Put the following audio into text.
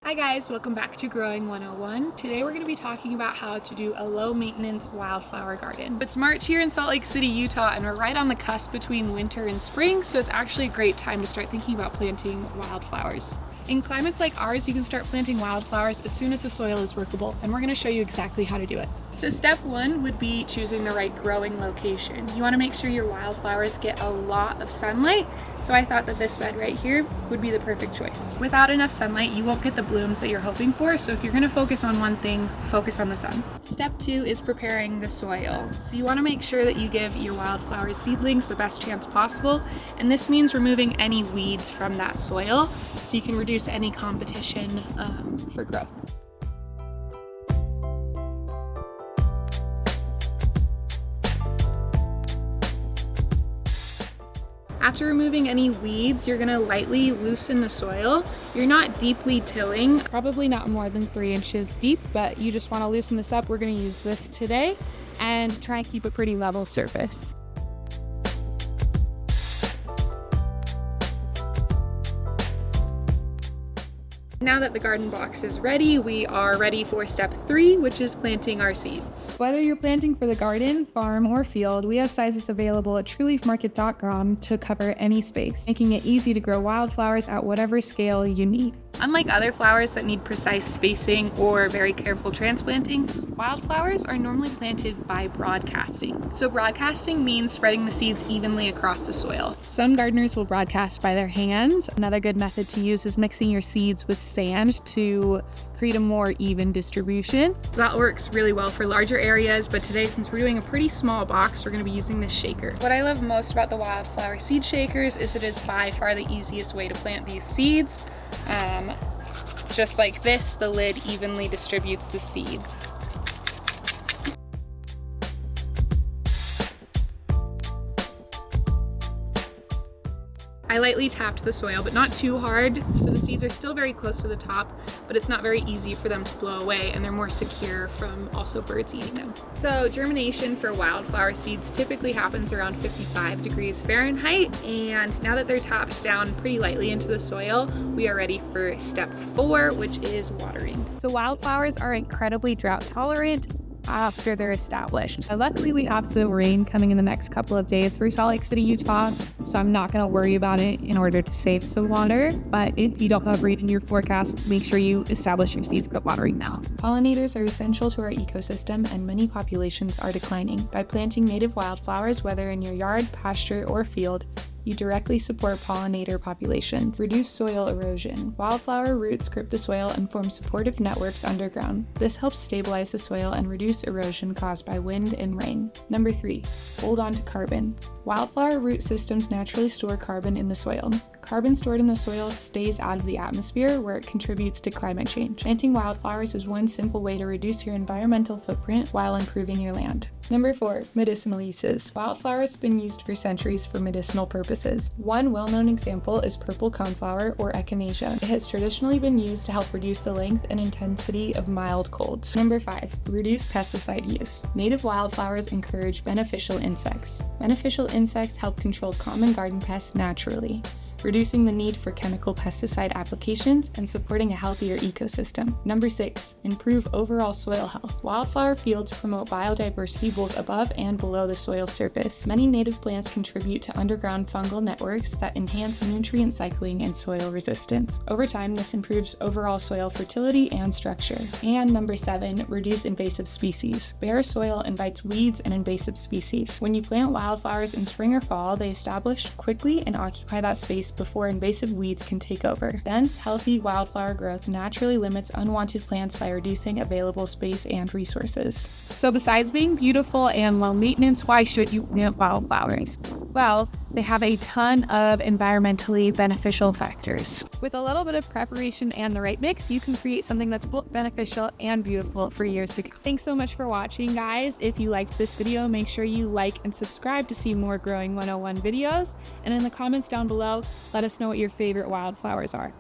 Hi guys, welcome back to Growing 101. Today we're going to be talking about how to do a low maintenance wildflower garden. It's March here in Salt Lake City, Utah, and we're right on the cusp between winter and spring, so it's actually a great time to start thinking about planting wildflowers. In climates like ours, you can start planting wildflowers as soon as the soil is workable, and we're going to show you exactly how to do it. So step one would be choosing the right growing location. You want to make sure your wildflowers get a lot of sunlight, so I thought that this bed right here would be the perfect choice. Without enough sunlight, you won't get the blooms that you're hoping for, so if you're going to focus on one thing, focus on the sun. Step two is preparing the soil. So you want to make sure that you give your wildflower seedlings the best chance possible, and this means removing any weeds from that soil so you can reduce any competition for growth. After removing any weeds, you're gonna lightly loosen the soil. You're not deeply tilling, probably not more than 3 inches deep, but you just wanna loosen this up. We're gonna use this today and try and keep a pretty level surface. Now that the garden box is ready, we are ready for step 3, which is planting our seeds. Whether you're planting for the garden, farm, or field, we have sizes available at trueleafmarket.com to cover any space, making it easy to grow wildflowers at whatever scale you need. Unlike other flowers that need precise spacing or very careful transplanting, wildflowers are normally planted by broadcasting. So broadcasting means spreading the seeds evenly across the soil. Some gardeners will broadcast by their hands. Another good method to use is mixing your seeds with sand to create a more even distribution. So that works really well for larger areas, but today, since we're doing a pretty small box, we're going to be using this shaker. What I love most about the wildflower seed shakers is it is by far the easiest way to plant these seeds. Just like this, the lid evenly distributes the seeds. I lightly tapped the soil, but not too hard, so the seeds are still very close to the top, but it's not very easy for them to blow away, and they're more secure from also birds eating them. So germination for wildflower seeds typically happens around 55 degrees Fahrenheit, and now that they're tapped down pretty lightly into the soil, we are ready for step 4, which is watering. So wildflowers are incredibly drought tolerant after they're established. So luckily we have some rain coming in the next couple of days for Salt Lake City, Utah, so I'm not going to worry about it in order to save some water. But if you don't have rain in your forecast, make sure you establish your seeds but watering now. Pollinators are essential to our ecosystem, and many populations are declining. By planting native wildflowers, whether in your yard, pasture, or field, you directly support pollinator populations. Reduce soil erosion. Wildflower roots grip the soil and form supportive networks underground. This helps stabilize the soil and reduce erosion caused by wind and rain. Number 3, hold on to carbon. Wildflower root systems naturally store carbon in the soil. Carbon stored in the soil stays out of the atmosphere, where it contributes to climate change. Planting wildflowers is one simple way to reduce your environmental footprint while improving your land. Number 4, medicinal uses. Wildflowers have been used for centuries for medicinal purposes. One well-known example is purple coneflower, or echinacea. It has traditionally been used to help reduce the length and intensity of mild colds. Number 5, reduce pesticide use. Native wildflowers encourage beneficial insects. Beneficial insects help control common garden pests naturally, reducing the need for chemical pesticide applications and supporting a healthier ecosystem. Number 6, improve overall soil health. Wildflower fields promote biodiversity both above and below the soil surface. Many native plants contribute to underground fungal networks that enhance nutrient cycling and soil resistance. Over time, this improves overall soil fertility and structure. And number 7, reduce invasive species. Bare soil invites weeds and invasive species. When you plant wildflowers in spring or fall, they establish quickly and occupy that space before invasive weeds can take over. Dense, healthy wildflower growth naturally limits unwanted plants by reducing available space and resources. So besides being beautiful and low maintenance, why should you plant wildflowers? Well, they have a ton of environmentally beneficial factors. With a little bit of preparation and the right mix, you can create something that's both beneficial and beautiful for years to come. Thanks so much for watching, guys. If you liked this video, make sure you like and subscribe to see more Growing 101 videos. And in the comments down below, let us know what your favorite wildflowers are.